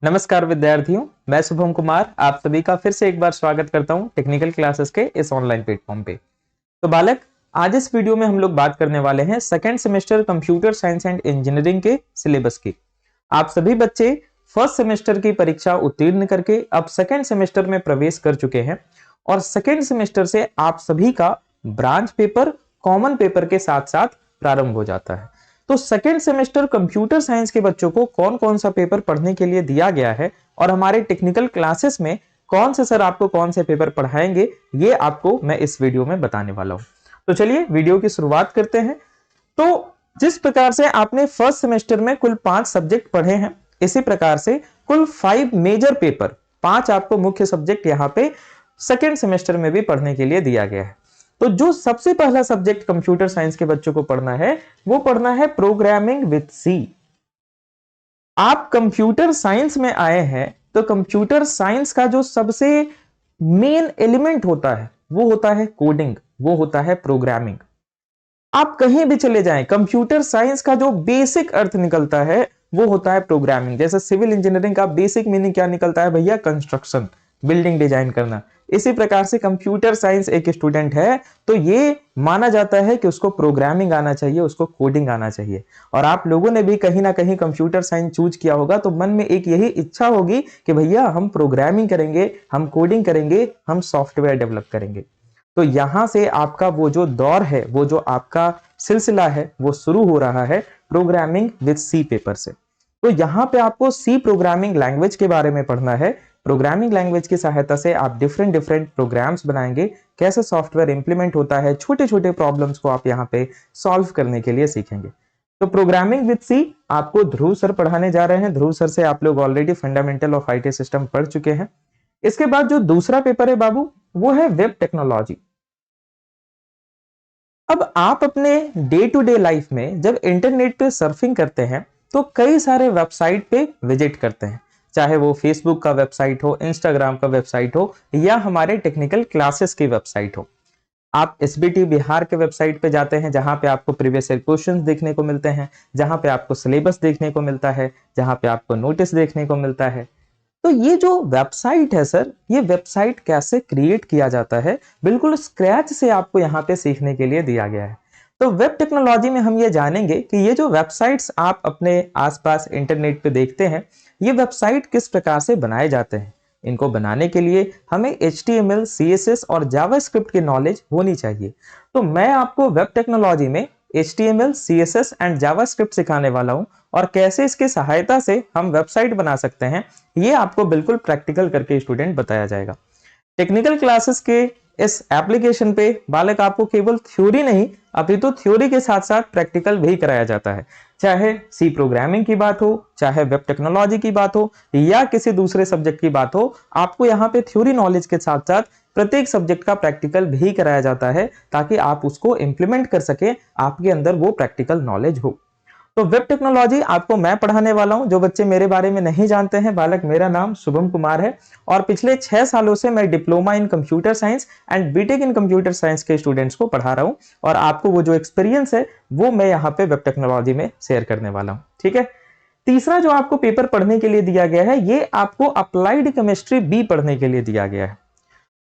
नमस्कार विद्यार्थियों, मैं शुभम कुमार आप सभी का फिर से एक बार स्वागत करता हूं टेक्निकल क्लासेस के इस ऑनलाइन प्लेटफॉर्म पे। तो बालक, आज इस वीडियो में हम लोग बात करने वाले हैं second semester computer science and engineering के सिलेबस की। आप सभी बच्चे फर्स्ट सेमेस्टर की परीक्षा उत्तीर्ण करके अब सेकंड सेमेस्टर में प्रवेश कर चुके हैं और सेकंड सेमेस्टर से आप सभी का ब्रांच पेपर कॉमन पेपर के साथ साथ प्रारंभ हो जाता है। तो सेकेंड सेमेस्टर कंप्यूटर साइंस के बच्चों को कौन कौन सा पेपर पढ़ने के लिए दिया गया है और हमारे टेक्निकल क्लासेस में कौन से सर आपको कौन से पेपर पढ़ाएंगे, ये आपको मैं इस वीडियो में बताने वाला हूं। तो चलिए वीडियो की शुरुआत करते हैं। तो जिस प्रकार से आपने फर्स्ट सेमेस्टर में कुल 5 सब्जेक्ट पढ़े हैं, इसी प्रकार से कुल 5 मेजर पेपर, 5 आपको मुख्य सब्जेक्ट यहां पे सेकेंड सेमेस्टर में भी पढ़ने के लिए दिया गया है। तो जो सबसे पहला सब्जेक्ट कंप्यूटर साइंस के बच्चों को पढ़ना है वो पढ़ना है प्रोग्रामिंग विद सी। आप कंप्यूटर साइंस में आए हैं तो कंप्यूटर साइंस का जो सबसे मेन एलिमेंट होता है वो होता है कोडिंग, वो होता है प्रोग्रामिंग। आप कहीं भी चले जाएं, कंप्यूटर साइंस का जो बेसिक अर्थ निकलता है वो होता है प्रोग्रामिंग। जैसे सिविल इंजीनियरिंग का बेसिक मीनिंग क्या निकलता है भैया? कंस्ट्रक्शन, बिल्डिंग डिजाइन करना। इसी प्रकार से कंप्यूटर साइंस एक स्टूडेंट है तो ये माना जाता है कि उसको प्रोग्रामिंग आना चाहिए, उसको कोडिंग आना चाहिए। और आप लोगों ने भी कहीं ना कहीं कंप्यूटर साइंस चूज किया होगा तो मन में एक यही इच्छा होगी कि भैया हम प्रोग्रामिंग करेंगे, हम कोडिंग करेंगे, हम सॉफ्टवेयर डेवलप करेंगे। तो यहां से आपका वो जो दौर है, वो जो आपका सिलसिला है वो शुरू हो रहा है प्रोग्रामिंग विद सी पेपर से। तो यहां पे आपको सी प्रोग्रामिंग लैंग्वेज के बारे में पढ़ना है। प्रोग्रामिंग लैंग्वेज की सहायता से आप डिफरेंट डिफरेंट प्रोग्राम्स बनाएंगे, कैसे सॉफ्टवेयर इंप्लीमेंट होता है, छोटे छोटे प्रॉब्लम्स को आप यहाँ पे सॉल्व करने के लिए सीखेंगे। तो प्रोग्रामिंग विद सी आपको ध्रुव सर पढ़ाने जा रहे हैं। ध्रुव सर से आप लोग already fundamental of IT system पढ़ चुके हैं। इसके बाद जो दूसरा पेपर है बाबू, वो है वेब टेक्नोलॉजी। अब आप अपने डे टू डे लाइफ में जब इंटरनेट पे सर्फिंग करते हैं तो कई सारे वेबसाइट पे विजिट करते हैं, चाहे वो फेसबुक का वेबसाइट हो, इंस्टाग्राम का वेबसाइट हो या हमारे टेक्निकल क्लासेस की वेबसाइट हो। आप एसबीटी बिहार के वेबसाइट पे जाते हैं जहां पे आपको प्रीवियस ईयर क्वेश्चंस देखने को मिलते हैं, जहां पे आपको सिलेबस देखने को मिलता है, जहां पे आपको नोटिस देखने को मिलता है। तो ये जो वेबसाइट है सर, ये वेबसाइट कैसे क्रिएट किया जाता है, बिल्कुल स्क्रैच से आपको यहाँ पे सीखने के लिए दिया गया है। तो वेब टेक्नोलॉजी में हम ये जानेंगे कि ये जो वेबसाइट्स आप अपने आसपास इंटरनेट पे देखते हैं, ये वेबसाइट किस प्रकार से बनाए जाते हैं। इनको बनाने के लिए हमें HTML, CSS और जावास्क्रिप्ट की नॉलेज होनी चाहिए। तो मैं आपको वेब टेक्नोलॉजी में HTML, CSS एंड जावास्क्रिप्ट सिखाने वाला हूं और कैसे इसकी सहायता से हम वेबसाइट बना सकते हैं, ये आपको बिल्कुल प्रैक्टिकल करके स्टूडेंट बताया जाएगा। टेक्निकल क्लासेस के इस एप्लीकेशन पे बालक आपको केवल थ्योरी नहीं, अभी तो थ्योरी के साथ साथ प्रैक्टिकल भी कराया जाता है। चाहे सी प्रोग्रामिंग की बात हो, चाहे वेब टेक्नोलॉजी की बात हो या किसी दूसरे सब्जेक्ट की बात हो, आपको यहाँ पे थ्योरी नॉलेज के साथ साथ प्रत्येक सब्जेक्ट का प्रैक्टिकल भी कराया जाता है ताकि आप उसको इंप्लीमेंट कर सके, आपके अंदर वो प्रैक्टिकल नॉलेज हो। तो वेब टेक्नोलॉजी आपको मैं पढ़ाने वाला हूं। जो बच्चे मेरे बारे में नहीं जानते हैं बालक, मेरा नाम शुभम कुमार है और पिछले 6 सालों से मैं diploma in computer science and BTech in computer science के स्टूडेंट्स को पढ़ा रहा हूं और आपको वो जो एक्सपीरियंस है वो मैं यहाँ पे वेब टेक्नोलॉजी में शेयर करने वाला हूं। ठीक है। तीसरा जो आपको पेपर पढ़ने के लिए दिया गया है, ये आपको अप्लाइड केमिस्ट्री बी पढ़ने के लिए दिया गया है।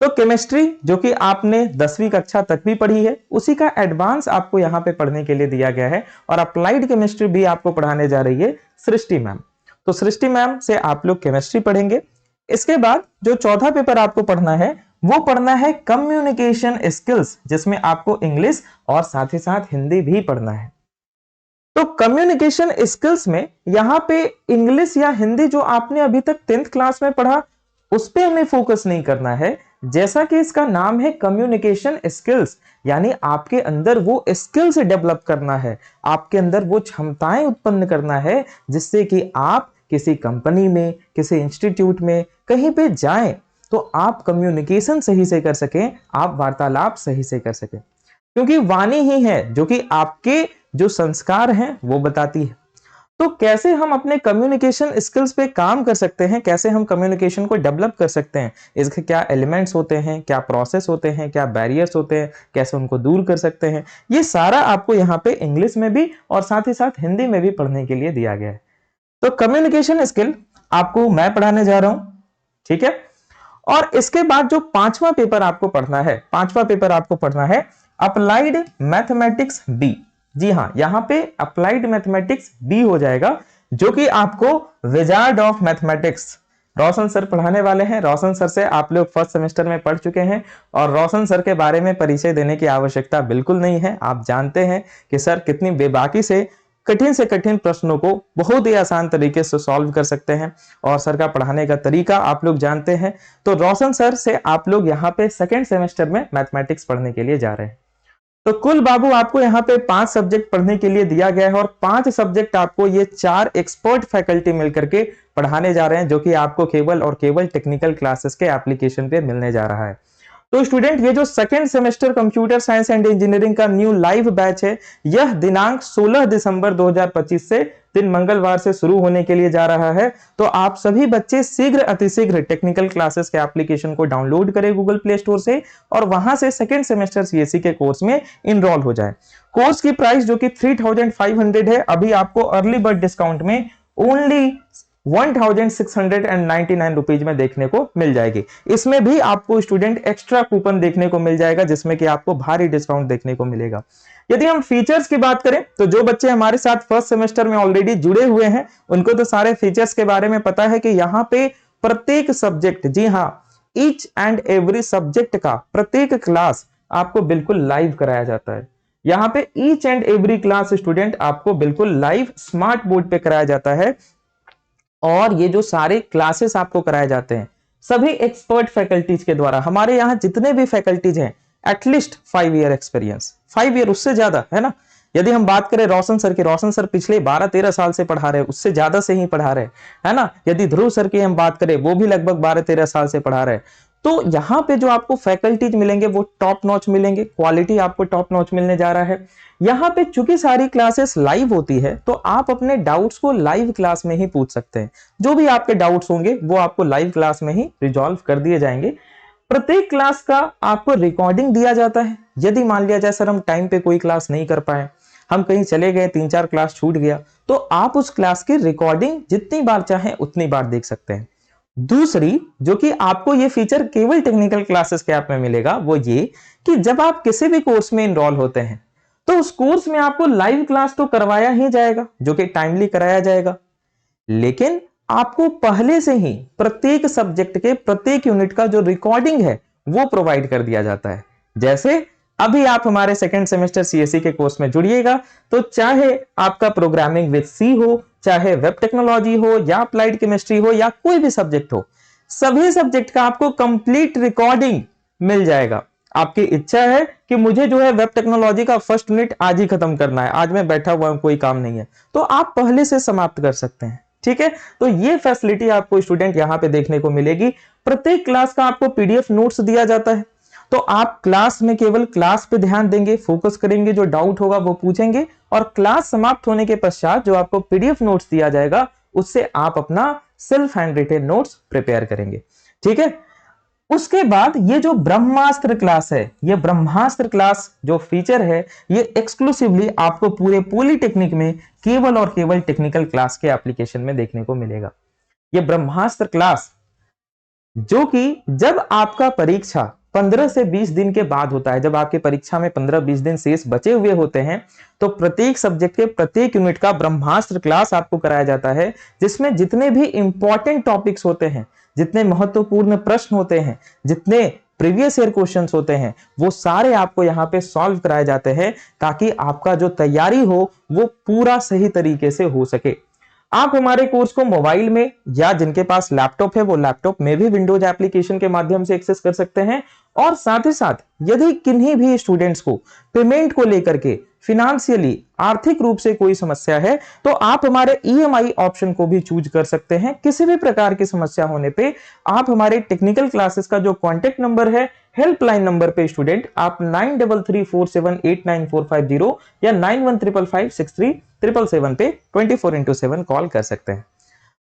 तो केमिस्ट्री जो कि आपने 10वीं कक्षा तक भी पढ़ी है, उसी का एडवांस आपको यहाँ पे पढ़ने के लिए दिया गया है और अप्लाइड केमिस्ट्री भी आपको पढ़ाने जा रही है सृष्टि मैम। तो सृष्टि मैम से आप लोग केमिस्ट्री पढ़ेंगे। इसके बाद जो चौथा पेपर आपको पढ़ना है वो पढ़ना है कम्युनिकेशन स्किल्स, जिसमें आपको इंग्लिश और साथ ही साथ हिंदी भी पढ़ना है। तो कम्युनिकेशन स्किल्स में यहां पे इंग्लिश या हिंदी जो आपने अभी तक 10th क्लास में पढ़ा उस पे हमें फोकस नहीं करना है। जैसा कि इसका नाम है कम्युनिकेशन स्किल्स, यानी आपके अंदर वो स्किल्स डेवलप करना है, आपके अंदर वो क्षमताएं उत्पन्न करना है जिससे कि आप किसी कंपनी में, किसी इंस्टीट्यूट में, कहीं पे जाएं तो आप कम्युनिकेशन सही से कर सकें, आप वार्तालाप सही से कर सकें। क्योंकि वाणी ही है जो कि आपके जो संस्कार हैं वो बताती है। तो कैसे हम अपने कम्युनिकेशन स्किल्स पे काम कर सकते हैं, कैसे हम कम्युनिकेशन को डेवलप कर सकते हैं, इसके क्या एलिमेंट्स होते हैं, क्या प्रोसेस होते हैं, क्या बैरियर्स होते हैं, कैसे उनको दूर कर सकते हैं, ये सारा आपको यहाँ पे इंग्लिश में भी और साथ ही साथ हिंदी में भी पढ़ने के लिए दिया गया है। तो कम्युनिकेशन स्किल आपको मैं पढ़ाने जा रहा हूं, ठीक है। और इसके बाद जो पांचवा पेपर आपको पढ़ना है, पांचवा पेपर आपको पढ़ना है अप्लाइड मैथमेटिक्स बी। जी हां, यहां पे अप्लाइड मैथमेटिक्स बी हो जाएगा, जो कि आपको wizard of mathematics Roshan sir पढ़ाने वाले हैं। रोशन सर से आप लोग फर्स्ट सेमेस्टर में पढ़ चुके हैं और रोशन सर के बारे में परिचय देने की आवश्यकता बिल्कुल नहीं है। आप जानते हैं कि सर कितनी बेबाकी से कठिन प्रश्नों को बहुत ही आसान तरीके से सॉल्व कर सकते हैं और सर का पढ़ाने का तरीका आप लोग जानते हैं। तो रोशन सर से आप लोग यहाँ पे सेकेंड सेमेस्टर में मैथमेटिक्स पढ़ने के लिए जा रहे हैं। तो कुल बाबू आपको यहाँ पे 5 सब्जेक्ट पढ़ने के लिए दिया गया है और 5 सब्जेक्ट आपको ये 4 एक्सपर्ट फैकल्टी मिलकर के पढ़ाने जा रहे हैं, जो कि आपको केवल और केवल टेक्निकल क्लासेस के एप्लीकेशन पे मिलने जा रहा है। तो स्टूडेंट, ये जो second semester computer science and engineering का न्यू लाइव बैच है, यह दिनांक 16 दिसंबर 2025 से दिन मंगलवार से शुरू होने के लिए जा रहा है। तो आप सभी बच्चे शीघ्र अतिशीघ्र टेक्निकल क्लासेस के एप्लीकेशन को डाउनलोड करें गूगल प्ले स्टोर से और वहां से सेकेंड सेमेस्टर सीएससी के कोर्स में इनरोल हो जाए। कोर्स की प्राइस जो कि 3500 है, अभी आपको अर्ली बर्ड डिस्काउंट में ओनली 1699 रुपीज में देखने को मिल जाएगी। इसमें भी आपको स्टूडेंट एक्स्ट्रा कूपन देखने को मिल जाएगा, जिसमें कि आपको भारी डिस्काउंट देखने को मिलेगा। यदि हम फीचर्स की बात करें तो जो बच्चे हमारे साथ फर्स्ट सेमेस्टर में ऑलरेडी जुड़े हुए हैं, उनको तो सारे फीचर्स के बारे में पता है कि यहाँ पे प्रत्येक सब्जेक्ट, जी हाँ, ईच एंड एवरी सब्जेक्ट का प्रत्येक क्लास आपको बिल्कुल लाइव कराया जाता है। यहाँ पे each and every class student आपको बिल्कुल लाइव स्मार्ट बोर्ड पे कराया जाता है और ये जो सारे क्लासेस आपको कराए जाते हैं सभी एक्सपर्ट फैकल्टीज के द्वारा। हमारे यहाँ जितने भी फैकल्टीज हैं एटलीस्ट 5 ईयर एक्सपीरियंस, 5 ईयर उससे ज्यादा है ना। यदि हम बात करें रोशन सर की, रोशन सर पिछले 12-13 साल से पढ़ा रहे हैं, उससे ज्यादा से ही पढ़ा रहे है ना। यदि ध्रुव सर की हम बात करें, वो भी लगभग 12-13 साल से पढ़ा रहे हैं। तो यहाँ पे जो आपको फैकल्टीज मिलेंगे वो टॉप नॉच मिलेंगे, क्वालिटी आपको टॉप नॉच मिलने जा रहा है। यहाँ पे चूंकि सारी क्लासेस लाइव होती है तो आप अपने डाउट्स को लाइव क्लास में ही पूछ सकते हैं। जो भी आपके डाउट्स होंगे वो आपको लाइव क्लास में ही रिजॉल्व कर दिए जाएंगे। प्रत्येक क्लास का आपको रिकॉर्डिंग दिया जाता है। यदि मान लिया जाए सर हम टाइम पे कोई क्लास नहीं कर पाए, हम कहीं चले गए, 3-4 क्लास छूट गया, तो आप उस क्लास की रिकॉर्डिंग जितनी बार चाहें उतनी बार देख सकते हैं। दूसरी जो कि आपको ये फीचर केवल टेक्निकल क्लासेस के ऐप में मिलेगा, वो ये कि जब आप किसी भी कोर्स में इनरोल होते हैं तो उस कोर्स में आपको लाइव क्लास तो करवाया ही जाएगा, जो कि टाइमली कराया जाएगा, लेकिन आपको पहले से ही प्रत्येक सब्जेक्ट के प्रत्येक यूनिट का जो रिकॉर्डिंग है वो प्रोवाइड कर दिया जाता है। जैसे अभी आप हमारे सेकेंड सेमेस्टर सीएससी के कोर्स में जुड़िएगा तो चाहे आपका प्रोग्रामिंग विद सी हो, चाहे वेब टेक्नोलॉजी हो या अप्लाइड केमिस्ट्री हो या कोई भी सब्जेक्ट हो, सभी सब्जेक्ट का आपको कंप्लीट रिकॉर्डिंग मिल जाएगा। आपकी इच्छा है कि मुझे जो है वेब टेक्नोलॉजी का फर्स्ट यूनिट आज ही खत्म करना है, आज मैं बैठा हुआ हूं, कोई काम नहीं है, तो आप पहले से समाप्त कर सकते हैं। ठीक है, तो ये फैसिलिटी आपको स्टूडेंट यहां पे देखने को मिलेगी। प्रत्येक क्लास का आपको पीडीएफ नोट्स दिया जाता है, तो आप क्लास में केवल क्लास पे ध्यान देंगे, फोकस करेंगे, जो डाउट होगा वो पूछेंगे और क्लास समाप्त होने के पश्चात जो आपको पीडीएफ नोट्स दिया जाएगा उससे आप अपना self hand retain notes prepare करेंगे। ठीक है, उसके बाद ये जो ब्रह्मास्त्र क्लास है, ये ब्रह्मास्त्र क्लास जो फीचर है ये एक्सक्लूसिवली आपको पूरे पॉलिटेक्निक में केवल और केवल टेक्निकल क्लास के एप्लीकेशन में देखने को मिलेगा। ये ब्रह्मास्त्र क्लास जो कि जब आपका परीक्षा 15 से 20 दिन के बाद होता है, जब आपकी परीक्षा में 15-20 दिन शेष बचे हुए होते हैं, तो प्रत्येक सब्जेक्ट के प्रत्येक यूनिट का ब्रह्मास्त्र क्लास आपको कराया जाता है, जिसमें जितने भी इंपॉर्टेंट टॉपिक्स होते हैं, जितने महत्वपूर्ण प्रश्न होते हैं, जितने प्रीवियस ईयर क्वेश्चंस होते हैं, वो सारे आपको यहाँ पे सॉल्व कराए जाते हैं ताकि आपका जो तैयारी हो वो पूरा सही तरीके से हो सके। आप हमारे कोर्स को मोबाइल में या जिनके पास लैपटॉप है वो लैपटॉप में भी विंडोज एप्लीकेशन के माध्यम से एक्सेस कर सकते हैं। और साथ ही साथ यदि किन्हीं भी स्टूडेंट्स को पेमेंट को लेकर के फिनेंशियली आर्थिक रूप से कोई समस्या है तो आप हमारे ईएमआई ऑप्शन को भी चूज कर सकते हैं। किसी भी प्रकार की समस्या होने पे आप हमारे टेक्निकल क्लासेस का जो कॉन्टेक्ट नंबर है, हेल्पलाइन नंबर पे स्टूडेंट आप 9334789450 या 9155563777 पे 24x7 कॉल कर सकते हैं।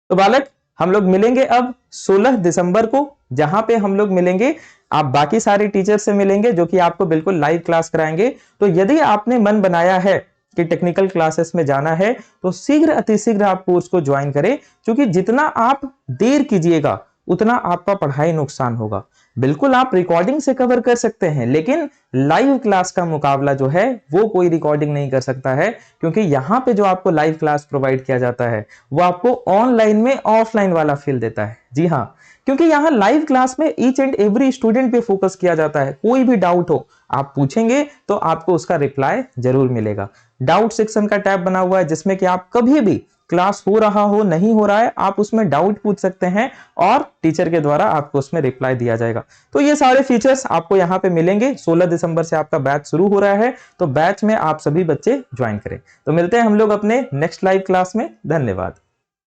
तो बालक, हम लोग मिलेंगे अब 16 दिसंबर को, जहां पे हम लोग मिलेंगे, आप बाकी सारे टीचर से मिलेंगे जो कि आपको बिल्कुल लाइव क्लास कराएंगे। तो यदि आपने मन बनाया है कि टेक्निकल क्लासेस में जाना है तो शीघ्र अतिशीघ्र आप कोर्स को ज्वाइन करें, क्योंकि जितना आप देर कीजिएगा उतना आपका पढ़ाई नुकसान होगा। बिल्कुल आप रिकॉर्डिंग से कवर कर सकते हैं, लेकिन लाइव क्लास का मुकाबला जो है वो कोई रिकॉर्डिंग नहीं कर सकता है, क्योंकि यहाँ पे जो आपको लाइव क्लास प्रोवाइड किया जाता है वो आपको ऑनलाइन में ऑफलाइन वाला फील देता है। जी हाँ, क्योंकि यहाँ लाइव क्लास में ईच एंड एवरी स्टूडेंट पे फोकस किया जाता है। कोई भी डाउट हो आप पूछेंगे तो आपको उसका रिप्लाई जरूर मिलेगा। डाउट सेक्शन का टैब बना हुआ है जिसमें कि आप कभी भी क्लास हो रहा हो नहीं हो रहा है आप उसमें डाउट पूछ सकते हैं और टीचर के द्वारा आपको उसमें रिप्लाई दिया जाएगा। तो ये सारे फीचर्स आपको यहाँ पे मिलेंगे। 16 दिसंबर से आपका बैच शुरू हो रहा है, तो बैच में आप सभी बच्चे ज्वाइन करें। तो मिलते हैं हम लोग अपने नेक्स्ट लाइव क्लास में। धन्यवाद।